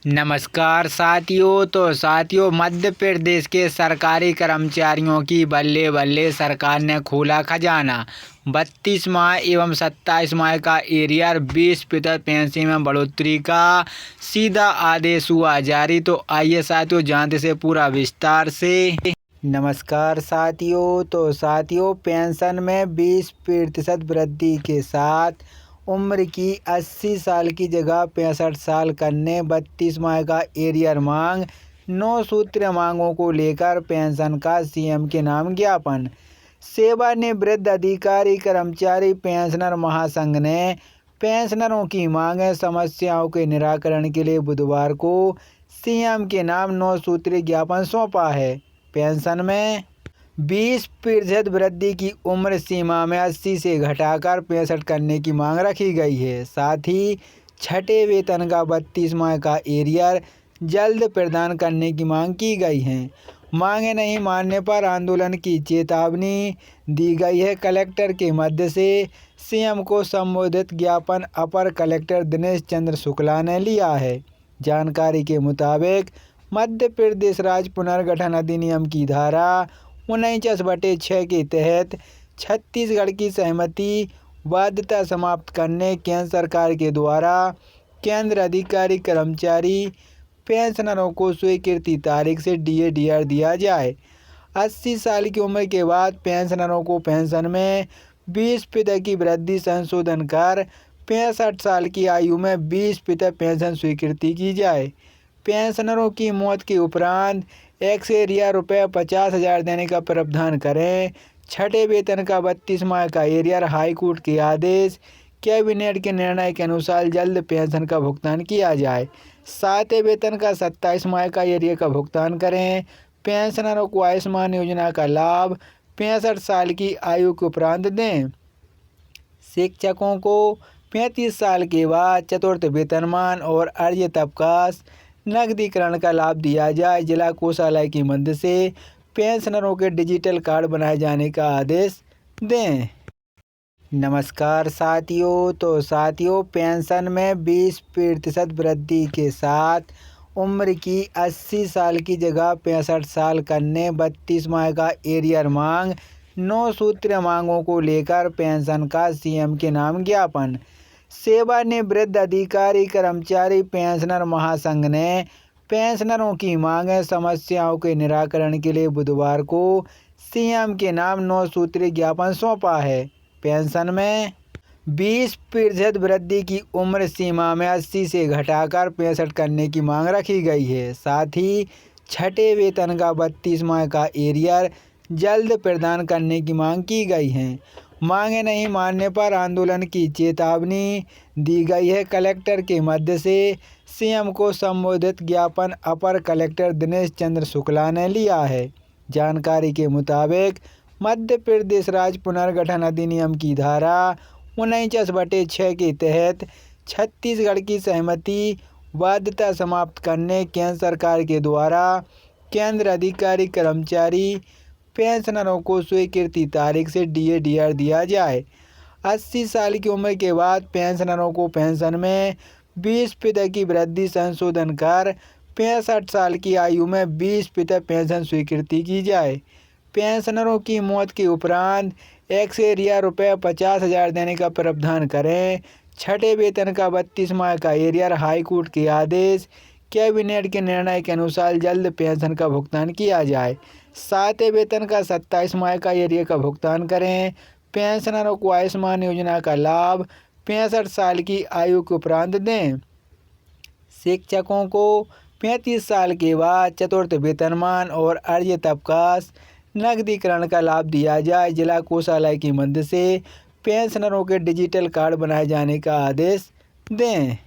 नमस्कार साथियों, मध्य प्रदेश के सरकारी कर्मचारियों की बल्ले बल्ले सरकार ने खोला खजाना। 32 माह एवं 27 माह का एरियर 20% पेंशन में बढ़ोतरी का सीधा आदेश हुआ जारी। तो आइए साथियों जानते से पूरा विस्तार से। नमस्कार साथियों, पेंशन में 20% वृद्धि के साथ उम्र की 80 साल की जगह 65 साल करने, 32 माह का एरियर मांग, 9 सूत्रीय मांगों को लेकर पेंशन का सीएम के नाम ज्ञापन। सेवानिवृत्त अधिकारी कर्मचारी पेंशनर महासंघ ने पेंशनरों की मांगें समस्याओं के निराकरण के लिए बुधवार को सीएम के नाम 9 सूत्रीय ज्ञापन सौंपा है। पेंशन में 20% वृद्धि की उम्र सीमा में 80 से घटाकर 65 करने की मांग रखी गई है। साथ ही छठे वेतन का 32 माह का एरियर जल्द प्रदान करने की मांग की गई है। मांगे नहीं मानने पर आंदोलन की चेतावनी दी गई है। कलेक्टर के मध्य से सीएम को संबोधित ज्ञापन अपर कलेक्टर दिनेश चंद्र शुक्ला ने लिया है। जानकारी के मुताबिक मध्य प्रदेश राज्य पुनर्गठन अधिनियम की धारा 49/6 के तहत छत्तीसगढ़ की सहमति बाध्यता समाप्त करने केंद्र सरकार के द्वारा केंद्र अधिकारी कर्मचारी पेंशनरों को स्वीकृति तारीख से डीए/डीआर दिया जाए। 80 साल की उम्र के बाद पेंशनरों को पेंशन में 20% की वृद्धि संशोधन कर 65 साल की आयु में 20% पेंशन स्वीकृति की जाए। पेंशनरों की मौत के उपरांत एक्स-एरियर रुपये 50,000 देने का प्रावधान करें। छठे वेतन का 32 माह का एरियर हाईकोर्ट के आदेश, कैबिनेट के निर्णय के अनुसार जल्द पेंशन का भुगतान किया जाए। सातवें वेतन का 27 माह का एरियर का भुगतान करें। पेंशनरों को आयुष्मान योजना का लाभ 65 साल की आयु के उपरांत दें। शिक्षकों को 35 साल के बाद चतुर्थ वेतनमान और अर्जित अवकाश नकदीकरण का लाभ दिया जाए। जिला कोषालय की मदद से पेंशनरों के डिजिटल कार्ड बनाए जाने का आदेश दें। नमस्कार साथियों, पेंशन में 20% वृद्धि के साथ उम्र की 80 साल की जगह 65 साल करने, 32 माह का एरियर मांग, 9 सूत्रीय मांगों को लेकर पेंशन का सीएम के नाम ज्ञापन। सेवानिवृत्त अधिकारी कर्मचारी पेंशनर महासंघ ने पेंशनरों की मांगें समस्याओं के निराकरण के लिए बुधवार को सीएम के नाम 9 सूत्रीय ज्ञापन सौंपा है। पेंशन में 20% वृद्धि की उम्र सीमा में 80 से घटाकर 65 करने की मांग रखी गई है। साथ ही छठे वेतन का 32 माह का एरियर जल्द प्रदान करने की मांग की गई है। मांगे नहीं मानने पर आंदोलन की चेतावनी दी गई है। कलेक्टर के मध्य से सीएम को संबोधित ज्ञापन अपर कलेक्टर दिनेश चंद्र शुक्ला ने लिया है। जानकारी के मुताबिक मध्य प्रदेश राज्य पुनर्गठन अधिनियम की धारा 49/6 के तहत छत्तीसगढ़ की सहमति बाध्यता समाप्त करने केंद्र सरकार के द्वारा केंद्र अधिकारी कर्मचारी पेंशनरों को स्वीकृति तारीख से डीए/डीआर दिया जाए। 80 साल की उम्र के बाद पेंशनरों को पेंशन में 20% की वृद्धि संशोधन कर 65 साल की आयु में 20% पेंशन स्वीकृति की जाए। पेंशनरों की मौत के उपरांत एक्स-एरियर रुपये 50,000 देने का प्रावधान करें। छठे वेतन का 32 माह का एरियर हाईकोर्ट के आदेश, कैबिनेट के निर्णय के अनुसार जल्द पेंशन का भुगतान किया जाए। सातवें वेतन का 27 माह का एरियर का भुगतान करें। पेंशनरों को आयुष्मान योजना का लाभ 65 साल की आयु के उपरांत दें। शिक्षकों को 35 साल के बाद चतुर्थ वेतनमान और अर्जित अवकाश नकदीकरण का लाभ दिया जाए। जिला कोषालय की मदद से पेंशनरों के डिजिटल कार्ड बनाए जाने का आदेश दें।